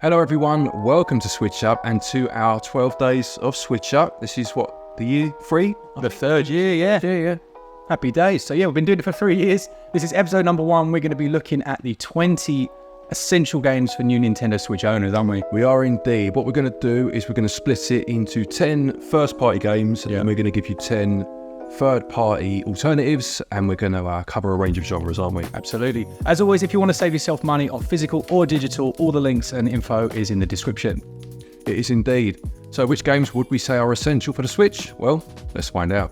Hello everyone, welcome to SwitchUp and to our 12 days of SwitchUp. This is what, the year 3? The third year, yeah. Happy days. So we've been doing it for 3 years. This is episode number 1. We're going to be looking at the 20 essential games for new Nintendo Switch owners, aren't we? We are indeed. What we're going to do is we're going to split it into 10 first-party games and we're going to give you 10 third-party alternatives, and we're going to cover a range of genres, aren't we? Absolutely. As always, if you want to save yourself money on physical or digital, all the links and info is in the description. It is indeed. So which games would we say are essential for the Switch? Well, let's find out.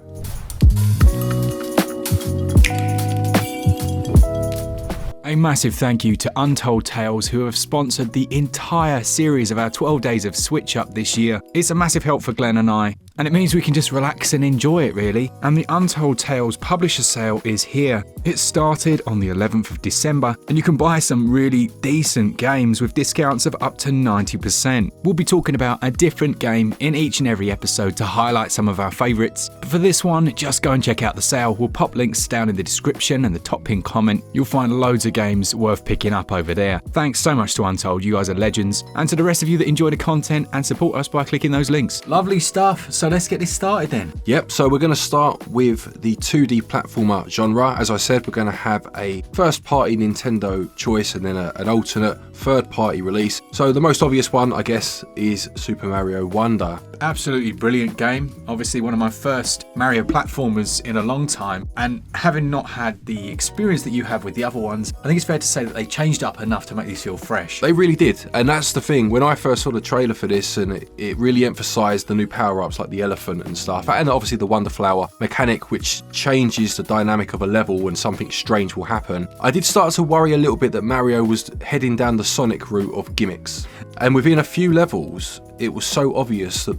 A massive thank you to Untold Tales, who have sponsored the entire series of our 12 days of SwitchUp this year. It's a massive help for Glenn and I, and it means we can just relax and enjoy it, really. And the Untold Tales publisher sale is here. It started on the 11th of December, and you can buy some really decent games with discounts of up to 90%. We'll be talking about a different game in each and every episode to highlight some of our favourites. But for this one, just go and check out the sale. We'll pop links down in the description and the top pinned comment. You'll find loads of games worth picking up over there. Thanks so much to Untold, you guys are legends, and to the rest of you that enjoy the content and support us by clicking those links. Lovely stuff. So let's get this started then. Yep, so we're going to start with the 2D platformer genre. As I said, we're going to have a first-party Nintendo choice and then an alternate third-party release. So the most obvious one, I guess, is Super Mario Wonder. Absolutely brilliant game. Obviously one of my first Mario platformers in a long time, and having not had the experience that you have with the other ones, I think it's fair to say that they changed up enough to make these feel fresh. They really did, and that's the thing. When I first saw the trailer for this, and it really emphasised the new power-ups like the elephant and stuff, and obviously the Wonder Flower mechanic, which changes the dynamic of a level when something strange will happen. I did start to worry a little bit that Mario was heading down the Sonic route of gimmicks, and within a few levels it was so obvious that,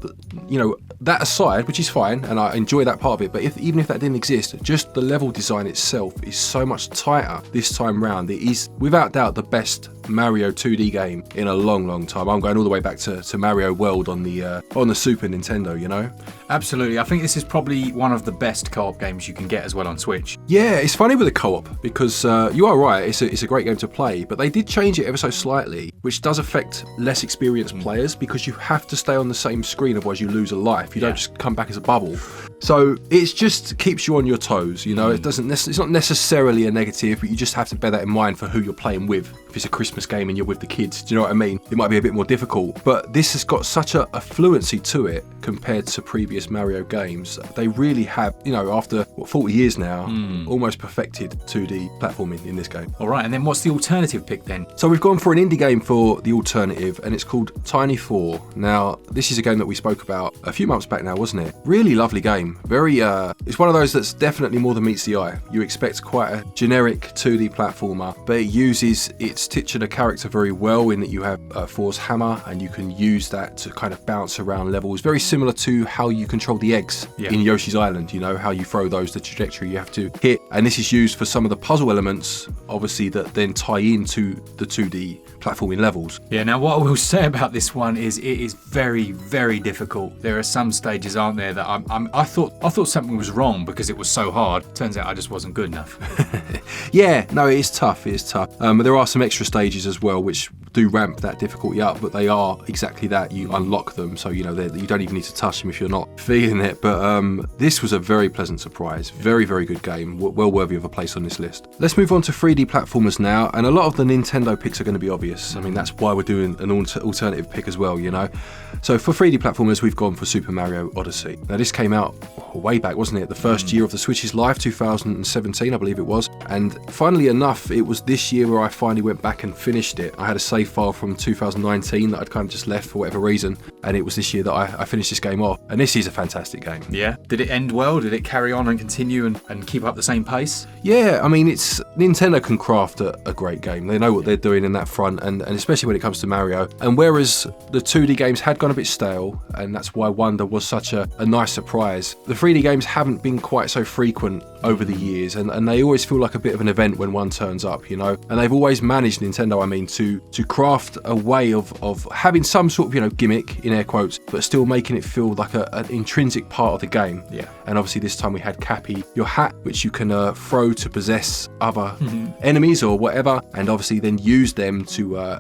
that aside, which is fine, and I enjoy that part of it, but even if that didn't exist, just the level design itself is so much tighter this time round. It is, without doubt, the best Mario 2D game in a long time. I'm going all the way back to Mario World on the Super Nintendo, Absolutely. I think this is probably one of the best co-op games you can get as well on Switch. Yeah, it's funny with the co-op because you are right, it's a great game to play, but they did change it ever so slightly, which does affect less experienced players because you have to stay on the same screen, otherwise you lose a life. You don't just come back as a bubble. So it just keeps you on your toes, it's not necessarily a negative, but you just have to bear that in mind for who you're playing with. If it's a Christmas game and you're with the kids, do you know what I mean? It might be a bit more difficult, but this has got such a fluency to it compared to previous Mario games. They really have, after 40 years now, almost perfected 2D platforming in this game. All right, and then what's the alternative pick then? So we've gone for an indie game for the alternative, and it's called Tiny 4. Now, this is a game that we spoke about a few months back now, wasn't it? Really lovely game. Very, it's one of those that's definitely more than meets the eye. You expect quite a generic 2D platformer, but it uses its titular character very well in that you have Thor's hammer, and you can use that to kind of bounce around levels. Very similar to how you control the eggs in Yoshi's Island, how you throw those, the trajectory you have to hit. And this is used for some of the puzzle elements, obviously, that then tie into the 2D platforming levels. Yeah, now what I will say about this one is it is very, very difficult. There are some stages, aren't there, that I thought something was wrong because it was so hard. Turns out I just wasn't good enough. Yeah, no, it is tough. There are some extra stages as well, which do ramp that difficulty up, but they are exactly that. You unlock them, so you don't even need to touch them if you're not feeling it. But this was a very pleasant surprise. Very, very good game. Well worthy of a place on this list. Let's move on to 3D platformers now, and a lot of the Nintendo picks are going to be obvious. I mean, that's why we're doing an alternative pick as well, So for 3D platformers, we've gone for Super Mario Odyssey. Now, this came out way back, wasn't it? The first year of the Switch's life, 2017, I believe it was. And funnily enough, it was this year where I finally went back and finished it. I had a save file from 2019 that I'd kind of just left for whatever reason, and it was this year that I finished this game off. And this is a fantastic game. Yeah. Did it end well? Did it carry on and continue and keep up the same pace? Yeah, I mean, Nintendo can craft a great game. They know what they're doing in that front, and especially when it comes to Mario. And whereas the 2D games had gone a bit stale, and that's why Wonder was such a nice surprise, the 3D games haven't been quite so frequent over the years, and they always feel like a bit of an event when one turns up, And they've always managed, Nintendo, to craft a way of having some sort of, gimmick, in air quotes, but still making it feel like an intrinsic part of the game. Yeah. And obviously this time we had Cappy, your hat, which you can throw to possess other enemies or whatever, and obviously then use them to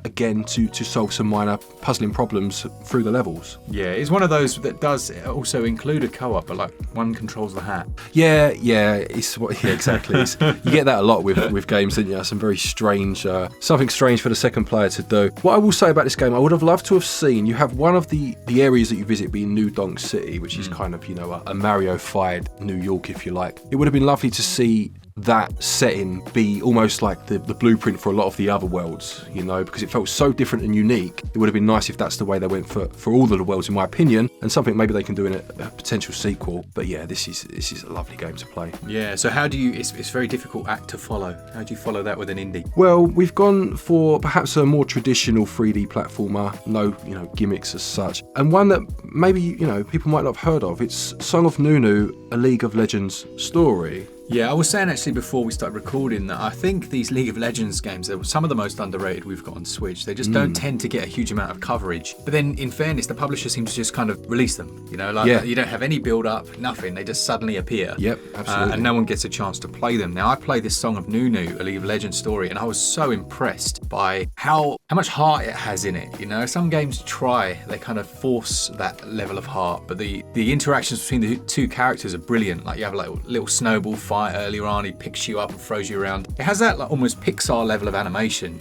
solve some minor puzzling problems through the levels. Yeah, it's one of those that does also include a co-op, but like one controls the hat. Yeah, exactly. You get that a lot with games, don't you? Some very strange, something strange for the second player to do. What I will say about this game, I would have loved to have seen, you have one of the areas that you visit being New Donk City, which is kind of, a Mario-fied New York, if you like. It would have been lovely to see that setting be almost like the blueprint for a lot of the other worlds, because it felt so different and unique. It would have been nice if that's the way they went for all of the worlds, in my opinion, and something maybe they can do in a potential sequel. But yeah, this is a lovely game to play. Yeah, so how do you, it's a very difficult act to follow. How do you follow that with an indie? Well, we've gone for perhaps a more traditional 3D platformer, no, gimmicks as such, and one that maybe, people might not have heard of. It's Song of Nunu, a League of Legends story. Yeah, I was saying actually before we started recording that I think these League of Legends games are some of the most underrated we've got on Switch. They just don't tend to get a huge amount of coverage. But then, in fairness, the publisher seems to just kind of release them. You don't have any build-up, nothing. They just suddenly appear. Yep, absolutely. And no one gets a chance to play them. Now, I played this Song of Nunu, a League of Legends story, and I was so impressed by how much heart it has in it. Some games they kind of force that level of heart, but the interactions between the two characters are brilliant. Like you have like a little snowball fight earlier on, he picks you up and throws you around. It has that like almost Pixar level of animation.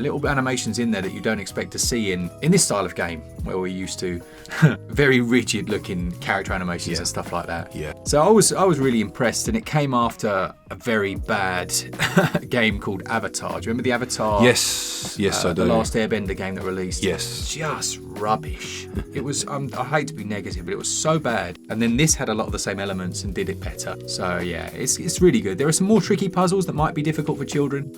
Little animations in there that you don't expect to see in this style of game, where we're used to very rigid looking character animations and stuff like that. Yeah. So I was really impressed, and it came after a very bad game called Avatar. Do you remember the Avatar? Yes, I do. The last Airbender game that released. Yes. Just rubbish. It was, I hate to be negative, but it was so bad. And then this had a lot of the same elements and did it better. So yeah, it's really good. There are some more tricky puzzles that might be difficult for children.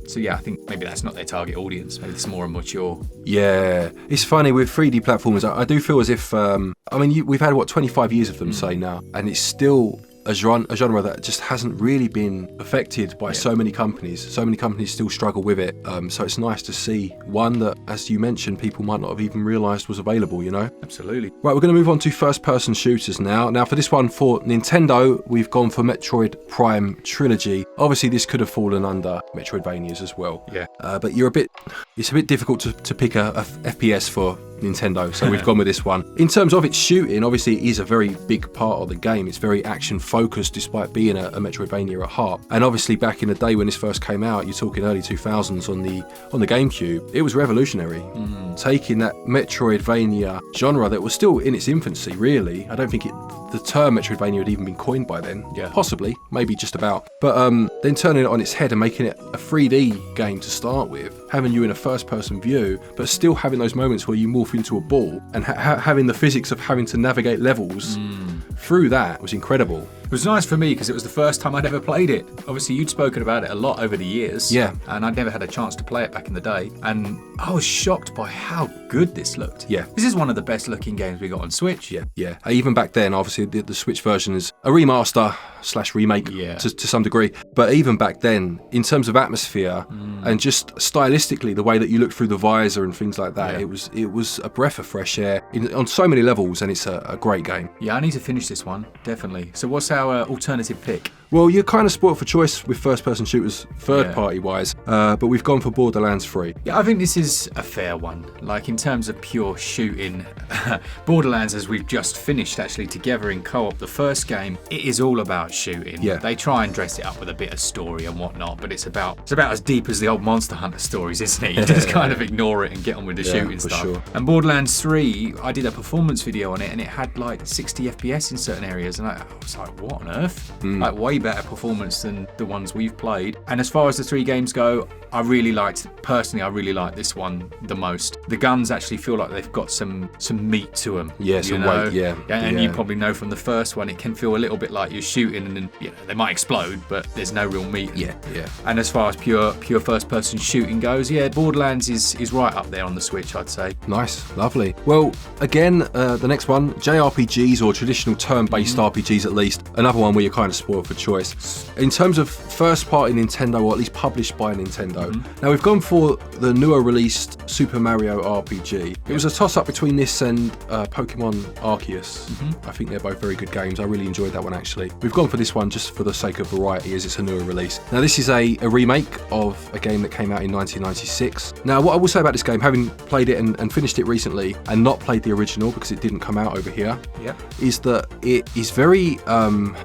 So yeah, I think maybe that's not their target audience. Maybe it's more mature. Yeah, it's funny with 3D platformers. I do feel as if, we've had 25 years of them, say now, and it's still a genre that just hasn't really been affected by so many companies. So many companies still struggle with it. So it's nice to see one that, as you mentioned, people might not have even realised was available, Absolutely. Right, we're going to move on to first-person shooters now. Now, for this one, for Nintendo, we've gone for Metroid Prime Trilogy. Obviously, this could have fallen under Metroidvanias as well. Yeah. But it's a bit difficult to pick a FPS for Nintendo, so we've gone with this one. In terms of its shooting, obviously it is a very big part of the game. It's very action focused despite being a Metroidvania at heart. And obviously back in the day when this first came out, you're talking early 2000s on the GameCube, it was revolutionary. Taking that Metroidvania genre that was still in its infancy, really. I don't think the term Metroidvania had even been coined by then. Yeah. Possibly, maybe just about. But then turning it on its head and making it a 3D game to start with, having you in a first-person view, but still having those moments where you morph into a ball and having the physics of having to navigate levels through that was incredible. It was nice for me because it was the first time I'd ever played it. Obviously, you'd spoken about it a lot over the years. Yeah. And I'd never had a chance to play it back in the day. And I was shocked by how good this looked. Yeah. This is one of the best looking games we got on Switch. Yeah. Even back then, obviously, the Switch version is a remaster / remake to some degree. But even back then, in terms of atmosphere and just stylistically, the way that you look through the visor and things like that, it was a breath of fresh air on so many levels, and it's a great game. Yeah, I need to finish this one, definitely. So what's our alternative pick? Well, you're kind of spoilt for choice with first-person shooters, third-party wise, but we've gone for Borderlands 3. Yeah, I think this is a fair one. Like, in terms of pure shooting, Borderlands, as we've just finished actually together in co-op, the first game, it is all about shooting. Yeah. They try and dress it up with a bit of story and whatnot, but it's about as deep as the old Monster Hunter stories, isn't it? You just kind of ignore it and get on with the shooting stuff. Sure. And Borderlands 3, I did a performance video on it, and it had like 60 FPS in certain areas, and I was like, what on earth? Like, way better performance than the ones we've played. And as far as the 3 games go, I really liked this one the most. The guns actually feel like they've got some meat to them. Yeah, some weight, yeah. And you probably know from the first one, it can feel a little bit like you're shooting and then they might explode, but there's no real meat. Yeah. And as far as pure first-person shooting goes, Borderlands is right up there on the Switch, I'd say. Nice, lovely. Well, again, the next one, JRPGs or traditional turn-based RPGs at least. Another one where you're kind of spoiled for choice. In terms of first party Nintendo, or at least published by Nintendo, now we've gone for the newer released Super Mario RPG. It was a toss-up between this and Pokemon Arceus. I think they're both very good games. I really enjoyed that one actually. We've gone for this one just for the sake of variety, as it's a newer release. Now this is a remake of a game that came out in 1996. Now what I will say about this game, having played it and finished it recently and not played the original because it didn't come out over here, is that it is very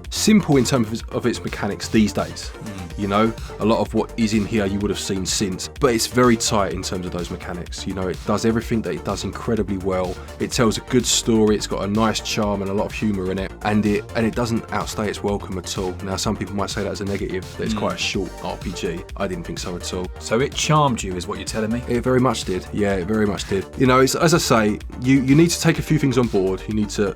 simple in terms of its mechanics these days. You know, a lot of what is in here you would have seen since, but it's very tight in terms of those mechanics. You know, it does everything that it does incredibly well. It tells a good story, it's got a nice charm and a lot of humour in it, and it doesn't outstay its welcome at all. Now some people might say that as a negative, that it's quite a short RPG. I didn't think so at all. So it charmed you, is what you're telling me? It very much did. Yeah, it very much did. You know, it's, as I say, you need to take a few things on board. You need to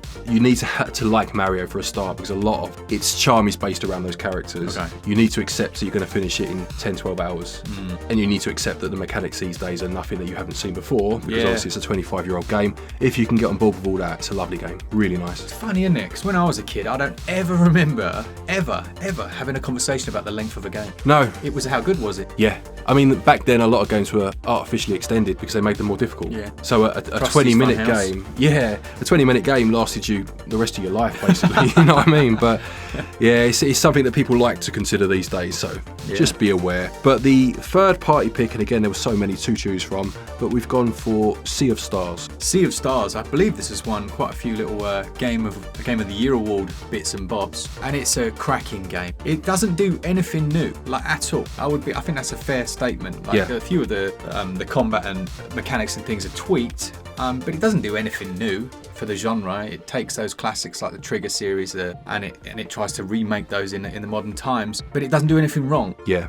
like Mario for a start, because a lot of its charm is based around those characters. Okay. You need to accept that you're going to finish it in 10-12 hours, and you need to accept that the mechanics these days are nothing that you haven't seen before, because obviously it's a 25-year-old game. If you can get on board with all that, it's a lovely game. Really nice. It's funny, isn't it? Because when I was a kid, I don't ever remember ever having a conversation about the length of a game. No. It was how good was it? Yeah. I mean, back then a lot of games were artificially extended because they made them more difficult. Yeah. So a 20-minute game, a 20-minute game lasted you the rest of your life, basically. You know what I mean? But yeah, it's something that people like to consider these days, so just be aware. But the third party pick, and again there were so many to choose from, but we've gone for Sea of Stars. Sea of Stars, I believe this has won quite a few little Game of the Year award bits and bobs, and it's a cracking game. It doesn't do anything new, like at all. I think that's a fair statement. Like a few of the combat and mechanics and things are tweaked, but it doesn't do anything new for the genre. It takes those classics like the Trigger series and it tries to remake those in the modern times, but it doesn't do anything wrong. Yeah.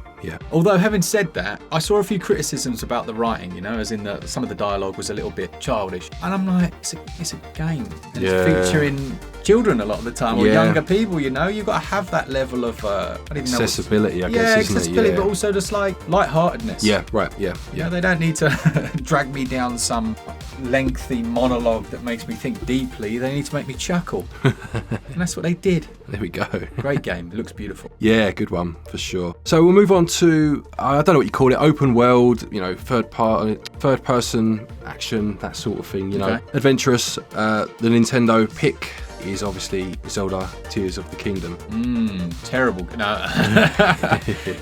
Although having said that, I saw a few criticisms about the writing, you know, as in some of the dialogue was a little bit childish, and I'm like, it's a game, and it's featuring children a lot of the time, or younger people. You know, you've got to have that level of accessibility, I guess, isn't accessibility, it? but also just like lightheartedness. Yeah, right. Yeah. You know, they don't need to drag me down some lengthy monologue that makes me think deeply. They need to make me chuckle, and that's what they did. There we go. Great game. It looks beautiful. Yeah, good one for sure. So we'll move on to, I don't know what you call it, open world, you know, third person action, that sort of thing, you know. Adventurous. The Nintendo pick is obviously Zelda Tears of the Kingdom. Terrible. No.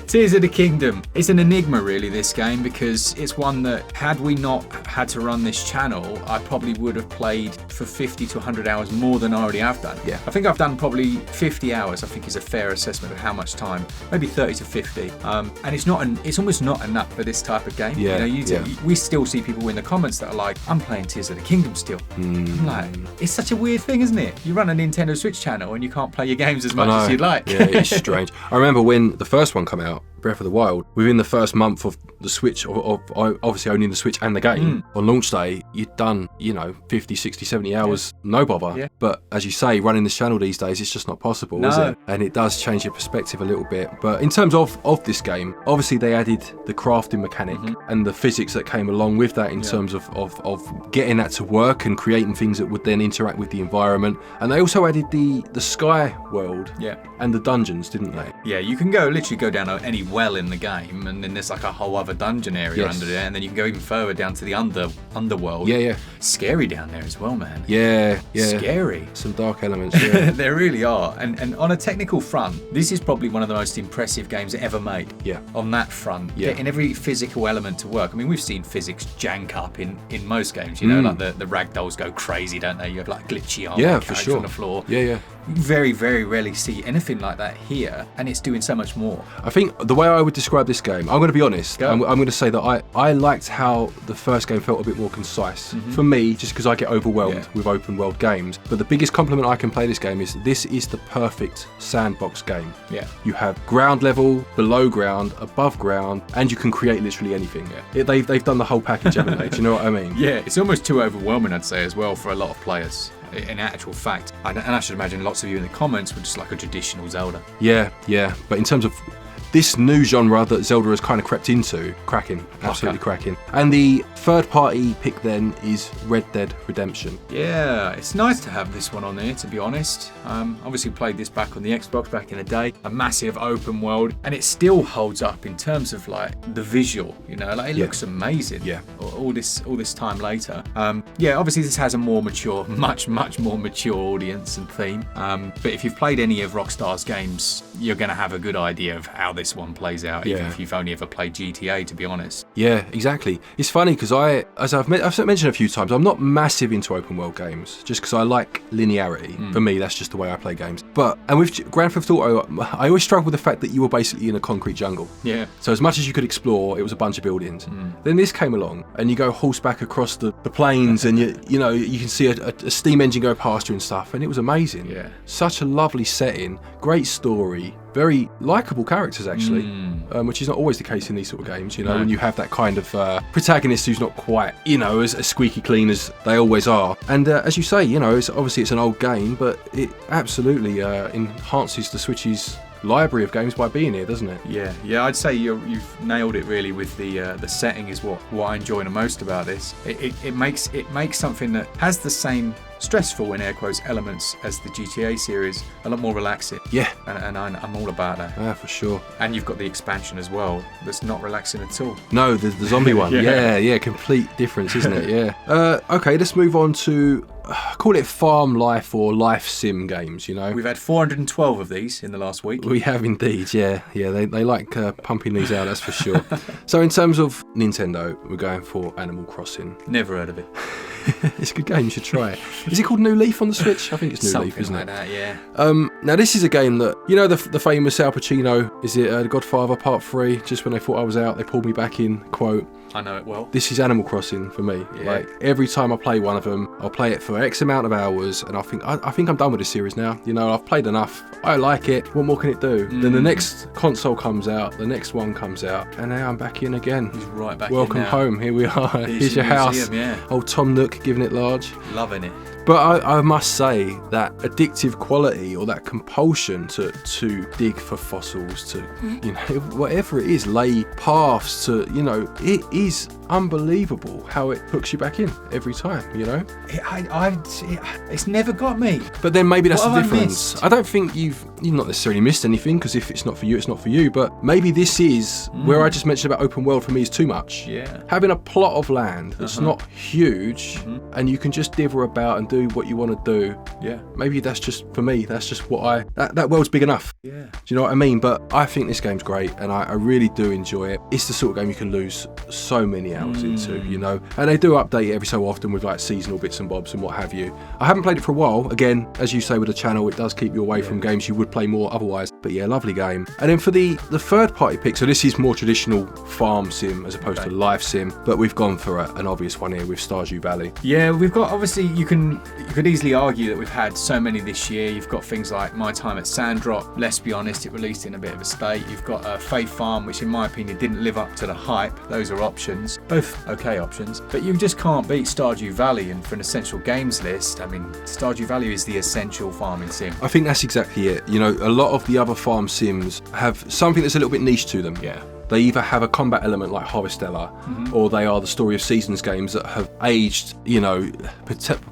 Tears of the Kingdom. It's an enigma, really, this game, because it's one that, had we not had to run this channel, I probably would have played for 50 to 100 hours more than I already have done. Yeah. I think I've done probably 50 hours, I think is a fair assessment of how much time. Maybe 30 to 50. And it's almost not enough for this type of game. Yeah. You know, we still see people in the comments that are like, I'm playing Tears of the Kingdom still. I'm like, it's such a weird thing, isn't it? You run a Nintendo Switch channel and you can't play your games as much as you'd like. Yeah, it's strange. I remember when the first one came out, Breath of the Wild, within the first month of the Switch, of obviously owning the Switch and the game, on launch day, you'd done, 50, 60, 70 hours, no bother. Yeah. But as you say, running this channel these days, it's just not possible, is it? And it does change your perspective a little bit. But in terms of this game, obviously they added the crafting mechanic and the physics that came along with that in terms of getting that to work and creating things that would then interact with the environment. And they also added the sky world and the dungeons, didn't they? Yeah, you can literally go down any well in the game, and then there's like a whole other dungeon area under there, and then you can go even further down to the underworld. Yeah. Scary down there as well, man. Yeah. Scary. Some dark elements. Yeah. There really are. And on a technical front, this is probably one of the most impressive games ever made. Yeah. On that front, getting every physical element to work. I mean, we've seen physics jank up in most games. You know, like the ragdolls go crazy, don't they? You have like glitchy armor for sure on the floor. Yeah. Very, very rarely see anything like that here, and it's doing so much more. I think the way I would describe this game, I'm going to be honest, I'm going to say that I liked how the first game felt a bit more concise. For me, just because I get overwhelmed with open world games. But the biggest compliment I can play this game is this is the perfect sandbox game. Yeah. You have ground level, below ground, above ground, and you can create literally anything. Yeah. They've done the whole package, haven't they? Do you know what I mean? Yeah, it's almost too overwhelming, I'd say, as well, for a lot of players. In actual fact, and I should imagine lots of you in the comments were just like a traditional Zelda. Yeah, but in terms of this new genre that Zelda has kind of crept into, cracking, absolutely cracking. And the third party pick then is Red Dead Redemption. Yeah, it's nice to have this one on there, to be honest. Obviously played this back on the Xbox back in the day, a massive open world, and it still holds up in terms of like the visual, you know, like it looks amazing. Yeah. All this time later. Yeah, obviously this has a more mature, much more mature audience and theme. But if you've played any of Rockstar's games, you're going to have a good idea of how this one plays out, even if you've only ever played GTA, to be honest. Yeah, exactly. It's funny because as I've mentioned a few times, I'm not massive into open world games just because I like linearity. For me, that's just the way I play games. And with Grand Theft Auto, I always struggle with the fact that you were basically in a concrete jungle. Yeah. So as much as you could explore, it was a bunch of buildings. Then this came along and you go horseback across the plains and you know you can see a steam engine go past you and stuff, and it was amazing. Yeah. Such a lovely setting, great story, very likeable characters actually, which is not always the case in these sort of games, you know, when you have that kind of protagonist who's not quite, you know, as squeaky clean as they always are. And as you say, you know, it's an old game, but it absolutely enhances the Switch's library of games by being here, doesn't it? Yeah, I'd say you've nailed it really with the setting is what I enjoy the most about this. It makes something that has the same stressful, in air quotes, elements as the GTA series a lot more relaxing. Yeah. And I'm all about that. Yeah, for sure. And you've got the expansion as well that's not relaxing at all. No, the zombie one. Yeah, complete difference, isn't it? Yeah. Okay, let's move on to call it farm life or life sim games, you know. We've had 412 of these in the last week. We have indeed, yeah. They like pumping these out, that's for sure. So in terms of Nintendo, we're going for Animal Crossing. Never heard of it. It's a good game, you should try it. Is it called New Leaf on the Switch? I think it's New Leaf, isn't like it? That, yeah. Now this is a game that, you know, the famous Al Pacino, is it The Godfather Part 3? Just when they thought I was out, they pulled me back in, quote. I know it well. This is Animal Crossing for me. Yeah. Like every time I play one of them, I'll play it for X amount of hours, and I think I'm done with this series now. You know, I've played enough. I like it. What more can it do? Then the next console comes out, the next one comes out, and now I'm back in again. He's right back Welcome in now. home. Here we are. Here's your house. Yeah. Old Tom Nook giving it large. Loving it. But I must say that addictive quality or that compulsion to dig for fossils, to, you know, whatever it is, lay paths to, you know, it is unbelievable how it hooks you back in every time, you know? It's never got me. But then maybe that's What the have I difference. missed? I don't think you've not necessarily missed anything, because if it's not for you, it's not for you. But maybe this is where I just mentioned about open world for me is too much. Yeah. Having a plot of land that's not huge and you can just dither about and do what you want to do. Yeah. Maybe that's just, for me, that's just what that world's big enough. Yeah. Do you know what I mean? But I think this game's great and I really do enjoy it. It's the sort of game you can lose so many hours into, you know? And they do update it every so often with like seasonal bits and bobs and what have you. I haven't played it for a while. Again, as you say with the channel, it does keep you away from games you would play more otherwise. But yeah, lovely game. And then for the third party pick, so this is more traditional farm sim as opposed to life sim, but we've gone for an obvious one here with Stardew Valley. Yeah, we've got, obviously, you could easily argue that we've had so many this year. You've got things like My Time at Sandrop. Let's be honest, it released in a bit of a state. You've got Faith Farm, which in my opinion didn't live up to the hype. Those are options, both okay options. But you just can't beat Stardew Valley. And for an essential games list, I mean, Stardew Valley is the essential farming sim. I think that's exactly it. You know, a lot of the other farm sims have something that's a little bit niche to them. Yeah. They either have a combat element like Harvestella, or they are the Story of Seasons games that have aged, you know,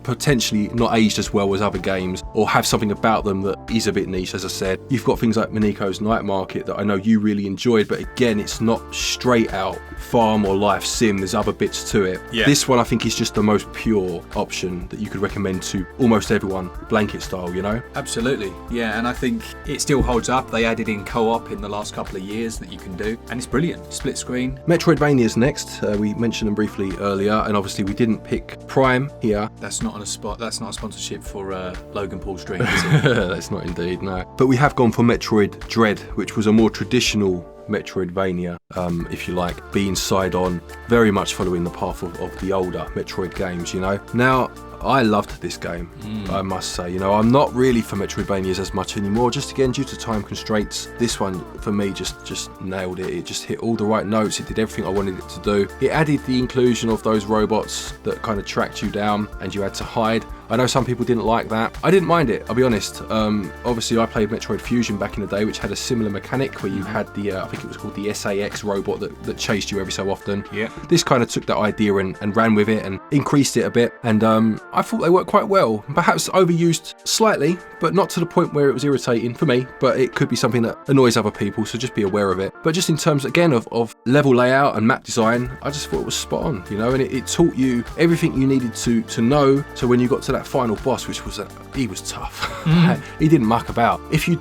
potentially not aged as well as other games, or have something about them that is a bit niche, as I said. You've got things like Miniko's Night Market that I know you really enjoyed, but again, it's not straight out farm or life sim. There's other bits to it. Yeah. This one I think is just the most pure option that you could recommend to almost everyone, blanket style, you know? Absolutely, yeah, and I think it still holds up. They added in co-op in the last couple of years that you can do, and it's brilliant. Split screen. Metroidvania's next. We mentioned them briefly earlier, and obviously we didn't pick Prime here. That's not That's not a sponsorship for Logan Paul stream, is it? That's not indeed, no. But we have gone for Metroid Dread, which was a more traditional Metroidvania. if you like, being side-on, very much following the path of the older Metroid games, you know. Now, I loved this game, I must say. You know, I'm not really for Metroidvanias as much anymore, just again due to time constraints. This one, for me, just nailed it. It just hit all the right notes. It did everything I wanted it to do. It added the inclusion of those robots that kind of tracked you down and you had to hide. I know some people didn't like that. I didn't mind it, I'll be honest. Obviously, I played Metroid Fusion back in the day, which had a similar mechanic where you had the, I think it was called the SAX robot that chased you every so often. Yeah. This kind of took that idea and ran with it and increased it a bit. And I thought they worked quite well. Perhaps overused slightly, but not to the point where it was irritating for me. But it could be something that annoys other people, so just be aware of it. But just in terms, again, of level layout and map design, I just thought it was spot on, you know, and it taught you everything you needed to know. So when you got to that final boss, which was he was tough. He didn't muck about. If you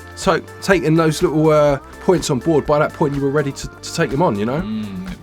taken those little points on board, by that point you were ready to take them on, you know.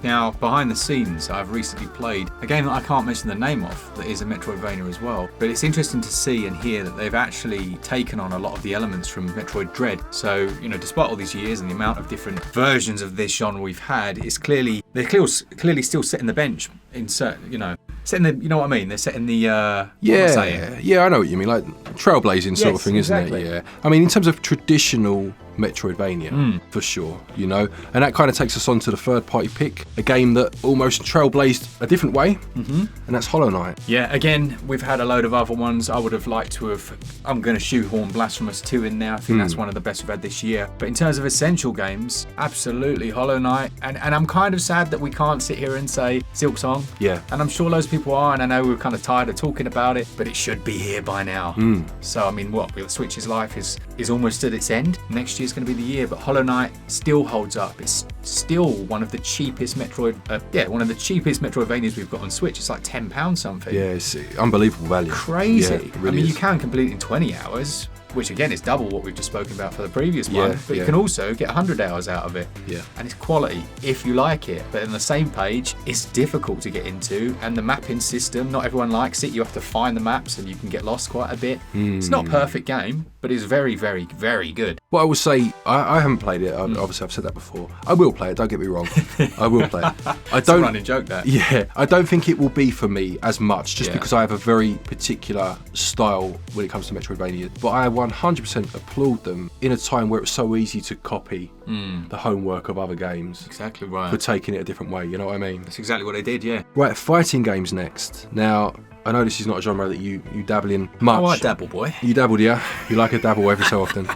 Now, behind the scenes, I've recently played a game that I can't mention the name of that is a Metroidvania as well, but it's interesting to see and hear that they've actually taken on a lot of the elements from Metroid Dread. So, you know, despite all these years and the amount of different versions of this genre we've had, it's they're clearly still setting the bench in certain, you know, setting the, you know what I mean? They're setting the yeah, I know what you mean, like trailblazing sort of thing, exactly. isn't it? Yeah. I mean, in terms of traditional Metroidvania, for sure, you know, and that kind of takes us on to the third party pick, a game that almost trailblazed a different way, and that's Hollow Knight. Yeah, again, we've had a load of other ones. I would have liked to have, I'm going to shoehorn Blasphemous 2 in there. I think that's one of the best we've had this year. But in terms of essential games, absolutely Hollow Knight. And I'm kind of sad that we can't sit here and say Silksong. Yeah. And I'm sure loads of people are, and I know we're kind of tired of talking about it, but it should be here by now. So, I mean, Switch's life is almost at its end. Next year's going to be the year, but Hollow Knight still holds up. It's still one of the cheapest Metroidvanias we've got on Switch. It's like £10 something. Yeah, it's unbelievable value. Crazy. Yeah, it really you is. can complete it in 20 hours, which again is double what we've just spoken about for the previous one, but you can also get 100 hours out of it. Yeah. And it's quality if you like it, but on the same page, it's difficult to get into, and the mapping system, not everyone likes it. You have to find the maps and you can get lost quite a bit. It's not a perfect game, but it's very, very, very good. What I will say, I haven't played it. Obviously, I've said that before. I will play it. Don't get me wrong. I will play it. It's a running joke, that. Yeah, I don't think it will be for me as much, just because I have a very particular style when it comes to Metroidvania. But I 100% applaud them in a time where it was so easy to copy the homework of other games. Exactly right. For taking it a different way. You know what I mean? That's exactly what they did. Yeah. Right, fighting games next. Now, I know this is not a genre that you dabble in much. Oh, I dabble, boy. You dabbled, yeah? You like a dabble every so often.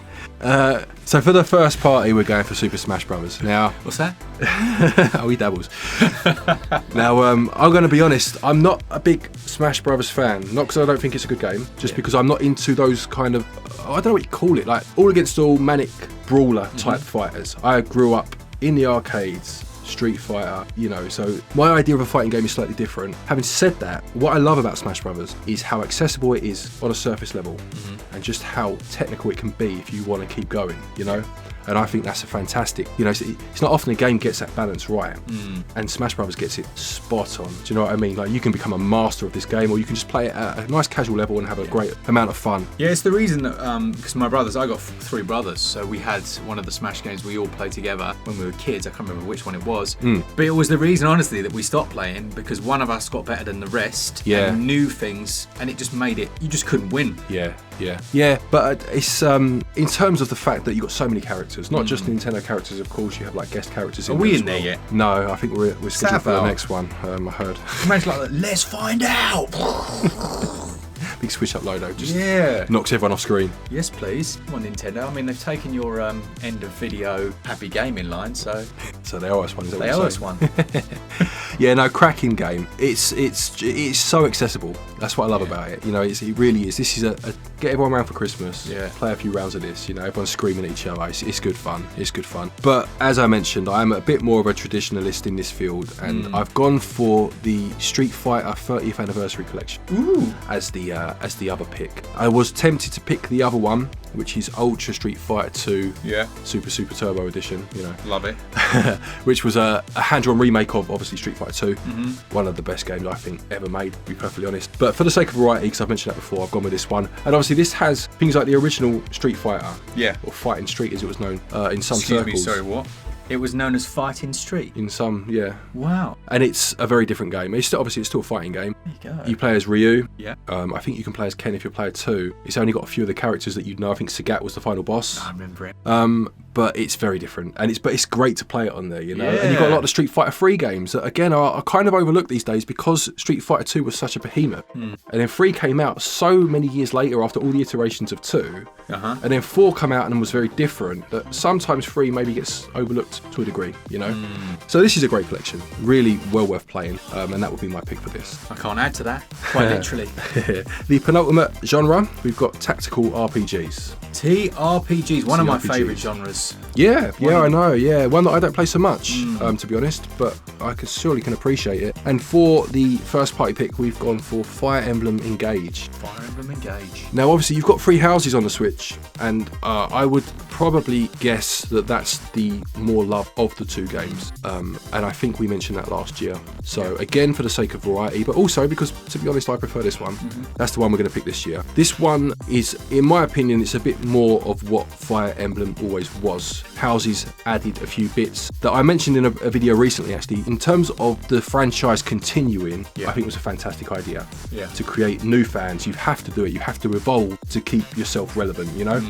So for the first party, we're going for Super Smash Brothers. Now, what's that? Oh, he dabbles. Now, I'm going to be honest. I'm not a big Smash Brothers fan. Not because I don't think it's a good game, just because I'm not into those kind of, I don't know what you call it, like all against all manic brawler type fighters. I grew up in the arcades. Street Fighter, you know, so my idea of a fighting game is slightly different. Having said that, what I love about Smash Brothers is how accessible it is on a surface level, and just how technical it can be if you want to keep going, you know. And I think that's a fantastic, you know, it's not often a game gets that balance right, and Smash Brothers gets it spot on. Do you know what I mean? Like, you can become a master of this game, or you can just play it at a nice casual level and have a great amount of fun. Yeah, it's the reason that, because my brothers, I got 3 brothers, so we had one of the Smash games we all played together when we were kids. I can't remember which one it was, but it was the reason, honestly, that we stopped playing, because one of us got better than the rest, and knew things, and it just made it, you just couldn't win. Yeah, but it's in terms of the fact that you got so many characters, not just Nintendo characters, of course. You have like guest characters. Are we in there yet? No, I think we're scheduled for the next one. I heard. Imagine like, let's find out. Big SwitchUp logo just knocks everyone off screen. Yes, please. Come on, Nintendo. I mean, they've taken your end of video happy gaming line, so they owe us one. Is that they owe us one. Yeah, no, cracking game. It's so accessible. That's what I love about it. You know, it really is. This is a get everyone around for Christmas. Yeah. Play a few rounds of this. You know, everyone's screaming at each other. It's good fun. It's good fun. But as I mentioned, I'm a bit more of a traditionalist in this field, and I've gone for the Street Fighter 30th Anniversary Collection as the other pick. I was tempted to pick the other one, which is Ultra Street Fighter 2 Super Turbo Edition, you know. Love it. Which was a hand-drawn remake of, obviously, Street Fighter 2. One of the best games, I think, ever made, to be perfectly honest. But for the sake of variety, because I've mentioned that before, I've gone with this one. And obviously this has things like the original Street Fighter. Yeah. Or Fighting Street, as it was known in some Excuse circles. me, sorry, what? It was known as Fighting Street. in some, yeah. Wow. And it's a very different game. It's still, obviously, it's still a fighting game. There you go. You play as Ryu. Yeah. I think you can play as Ken if you're player 2. It's only got a few of the characters that you'd know. I think Sagat was the final boss. I remember it. But it's very different, and it's great to play it on there, you know. Yeah. And you've got a lot of Street Fighter 3 games that again are kind of overlooked these days because Street Fighter 2 was such a behemoth, and then 3 came out so many years later after all the iterations of 2, and then 4 come out and was very different. That sometimes 3 maybe gets overlooked to a degree, you know. So this is a great collection, really well worth playing, and that would be my pick for this. I can't add to that, quite literally. The penultimate genre, we've got tactical RPGs. TRPGs, one of my TRPGs. favourite genres. Yeah, I know, yeah. One that I don't play so much, to be honest, but I surely can appreciate it. And for the first party pick, we've gone for Fire Emblem Engage. Fire Emblem Engage. Now, obviously, you've got 3 houses on the Switch, and I would probably guess that that's the more loved of the 2 games. And I think we mentioned that last year. So, again, for the sake of variety, but also because, to be honest, I prefer this one. That's the one we're going to pick this year. This one is, in my opinion, it's a bit more of what Fire Emblem always was. Houses added a few bits that I mentioned in a video recently, actually. In terms of the franchise continuing, I think it was a fantastic idea. Yeah. To create new fans, you have to do it. You have to evolve to keep yourself relevant, you know?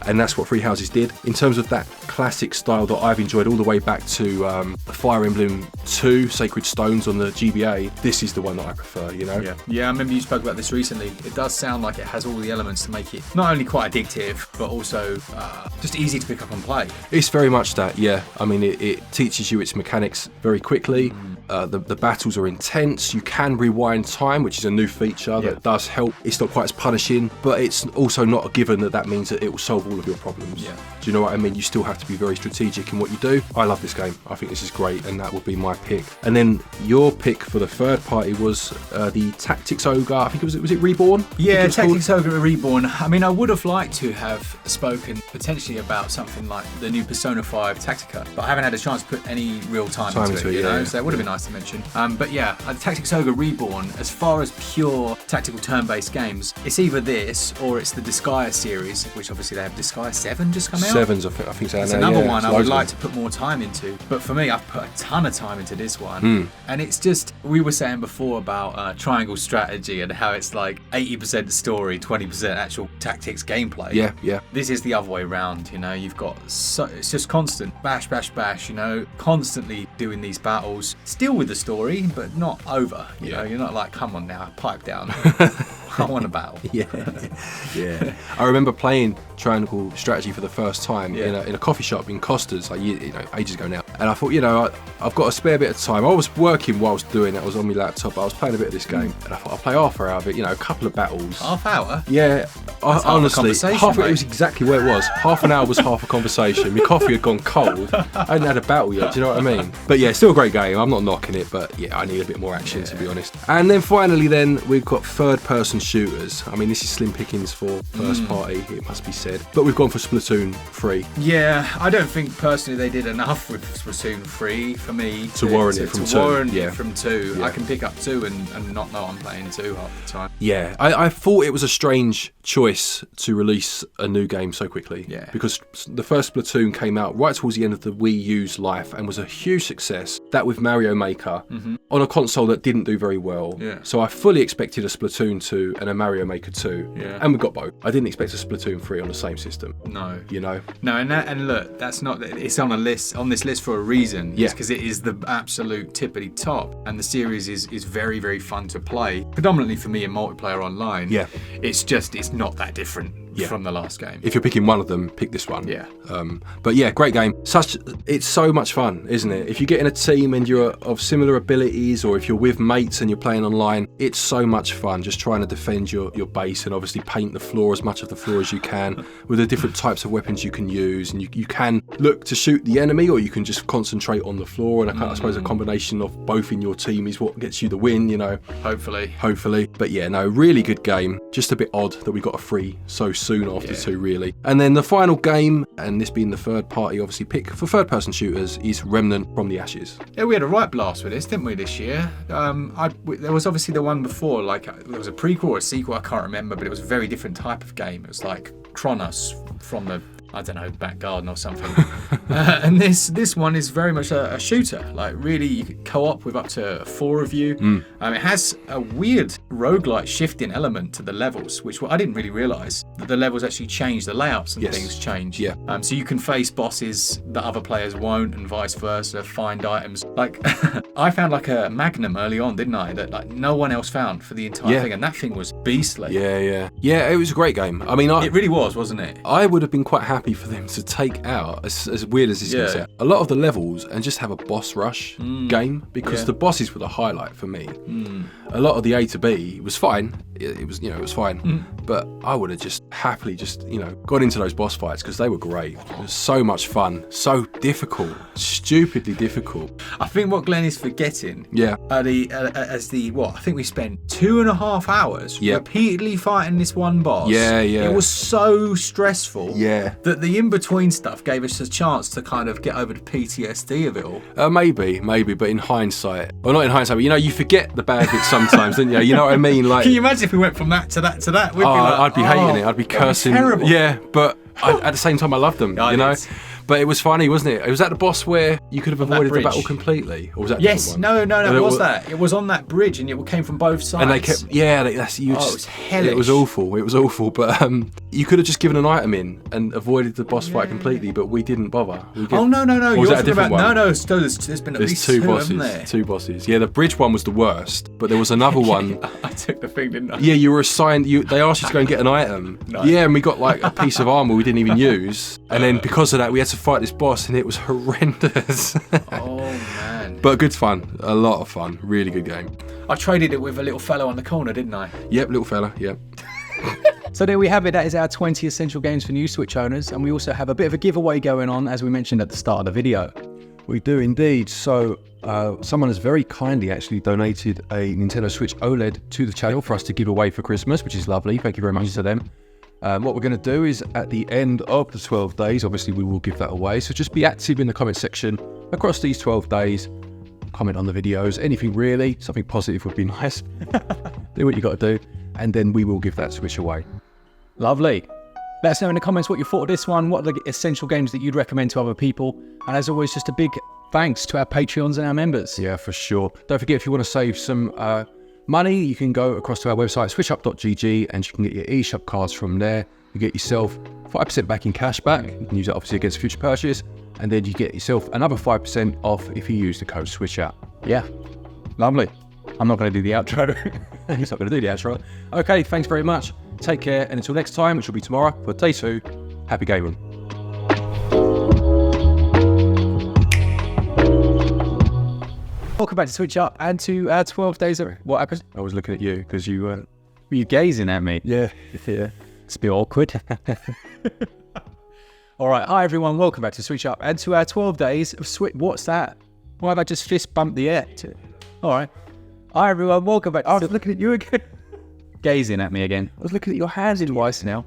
And that's what Three Houses did. In terms of that classic style that I've enjoyed all the way back to Fire Emblem 2, Sacred Stones on the GBA, this is the one that I prefer, you know? Yeah, I remember you spoke about this recently. It does sound like it has all the elements to make it not only quite addictive, but also just easy to pick up and play. It's very much that, yeah. I mean, it teaches you its mechanics very quickly. The battles are intense. You can rewind time, which is a new feature that does help. It's not quite as punishing, but it's also not a given that means that it will solve all of your problems. Yeah. Do you know what I mean? You still have to be very strategic in what you do. I love this game. I think this is great, and that would be my pick. And then your pick for the third party was the Tactics Ogre. I think was it Reborn? Yeah, Tactics Ogre Reborn. I mean, I would have liked to have spoken potentially about something like the new Persona 5 Tactica, but I haven't had a chance to put any real time into it, you know? So that would have been nice to mention. But yeah, Tactics Ogre Reborn, as far as pure tactical turn-based games, it's either this or it's the Disgaea series, which obviously they have Disgaea 7 just come out. 7's, I think so. It's another one I would like to put more time into. But for me, I've put a ton of time into this one. And it's just, we were saying before about triangle strategy and how it's like 80% story, 20% actual tactics gameplay. Yeah. This is the other way around, you know. You've got, it's just constant bash, you know, constantly doing these battles, still with the story, but not over. You know, you're not like, come on now, pipe down. I want a battle. Yeah. I remember playing Triangle Strategy for the first time in a coffee shop in Costa's, like ages ago now. And I thought, I've got a spare bit of time. I was working while I was doing it. I was on my laptop. I was playing a bit of this game, and I thought I'll play half hour out of it. A couple of battles. Half hour? Yeah. Honestly, it was exactly where it was. Half an hour was half a conversation. My coffee had gone cold. I hadn't had a battle yet. Do you know what I mean? But yeah, still a great game. I'm not knocking it, but yeah, I need a bit more action to be honest. And then finally, we've got third-person shooters. I mean, this is slim pickings for first party, it must be said. But we've gone for Splatoon 3. Yeah, I don't think personally they did enough with Splatoon 3 for me to warrant it from 2. Warrant it from 2. Yeah. I can pick up 2 and not know I'm playing 2 half the time. Yeah, I thought it was a strange choice to release a new game so quickly. Yeah. Because the first Splatoon came out right towards the end of the Wii U's life and was a huge success. That with Mario Maker on a console that didn't do very well. Yeah. So I fully expected a Splatoon 2 and a Mario Maker 2. Yeah. And we got both. I didn't expect a Splatoon 3 on the same system. No. No, and look, that's not, it's on this list for a reason. Yeah. Because it is the absolute tippity top, and the series is very, very fun to play. Predominantly for me in multiplayer online. Yeah. It's not that different from the last game. If you're picking one of them, pick this one. Yeah. But yeah, great game. It's so much fun, isn't it? If you get in a team and you're of similar abilities, or if you're with mates and you're playing online, it's so much fun just trying to defend your base and obviously paint the floor, as much of the floor as you can, with the different types of weapons you can use. And you can look to shoot the enemy, or you can just concentrate on the floor. And I suppose a combination of both in your team is what gets you the win, Hopefully. But yeah, no, really good game. Just a bit odd that we got a 3 so soon after 2, really. And then the final game, and this being the third party obviously pick for third person shooters, is Remnant from the Ashes. Yeah, we had a right blast with this, didn't we, this year? There was obviously the one before, like there was a prequel or a sequel, I can't remember, but it was a very different type of game. It was like Kronos from the, I don't know, back garden or something. And this one is very much a shooter. Like really, you can co-op with up to 4 of you. It has a weird roguelike shifting element to the levels, which I didn't really realise that the levels actually change, the layouts and things change. Yeah. So you can face bosses that other players won't, and vice versa. Find items. Like I found like a magnum early on, didn't I? That like no one else found for the entire thing, and that thing was beastly. Yeah. It was a great game. I mean, it really was, wasn't it? I would have been quite happy for them to take out, as weird as this is, a lot of the levels and just have a boss rush game, because the bosses were the highlight for me. A lot of the A to B was fine. It was fine. But I would have just happily got into those boss fights because they were great. It was so much fun, so difficult, stupidly difficult. I think what Glenn is forgetting, I think we spent 2.5 hours repeatedly fighting this one boss. It was so stressful that the in-between stuff gave us a chance to kind of get over the PTSD of it all. Maybe, but in hindsight, or not in hindsight, but you forget the bad bits sometimes, don't you? You know what I mean? Like, can you imagine if we went from that to that to that? We'd be like, I'd be hating it. I'd be cursing. Terrible. Yeah, but at the same time, I loved them. You know. But it was funny, wasn't it? It was at the boss where you could have avoided the battle completely, or was that? Yes, no. It was that. It was on that bridge, and it came from both sides. And they kept, it was hellish. It was awful. But you could have just given an item in and avoided the boss fight completely, but we didn't bother. No. Or was that a different one? No. There's been at least two bosses. Haven't there? 2 bosses. Yeah, the bridge one was the worst, but there was another one. I took the thing, didn't I? Yeah, you were assigned. They asked you to go and get an item. No. Yeah, and we got like a piece of armor we didn't even use, and then because of that, we had to fight this boss, and it was horrendous. Oh man! But good fun, a lot of fun, really good game. I traded it with a little fellow on the corner, didn't I? Yep, little fella. Yep. So there we have it. That is our 20 essential games for new Switch owners, and we also have a bit of a giveaway going on, as we mentioned at the start of the video. We do indeed. So someone has very kindly actually donated a Nintendo Switch OLED to the channel for us to give away for Christmas, which is lovely. Thank you very much to them. What we're going to do is at the end of the 12 days, obviously we will give that away. So just be active in the comment section across these 12 days. Comment on the videos, anything really, something positive would be nice. Do what you got to do, and then we will give that Switch away. Lovely. Let us know in the comments what you thought of this one, what are the essential games that you'd recommend to other people. And as always, just a big thanks to our Patreons and our members. Yeah, for sure. Don't forget, if you want to save some money, you can go across to our website, switchup.gg, and you can get your eShop cards from there. You get yourself 5% back in cash back. You can use that obviously against future purchase, and then you get yourself another 5% off if you use the code SwitchUp. Yeah, lovely. I'm not going to do the outro. He's not going to do the outro. Okay, thanks very much. Take care, and until next time, which will be tomorrow for day 2, happy gaming. Welcome back to Switch Up and to our 12 days of... What happened? I was looking at you because you were you gazing at me? Yeah. It's a bit awkward. All right. Hi, everyone. Welcome back to Switch Up and to our 12 days of Switch... What's that? Why have I just fist bumped the air? All right. Hi, everyone. Welcome back. I was looking at you again. Gazing at me again. I was looking at your hands in twice now.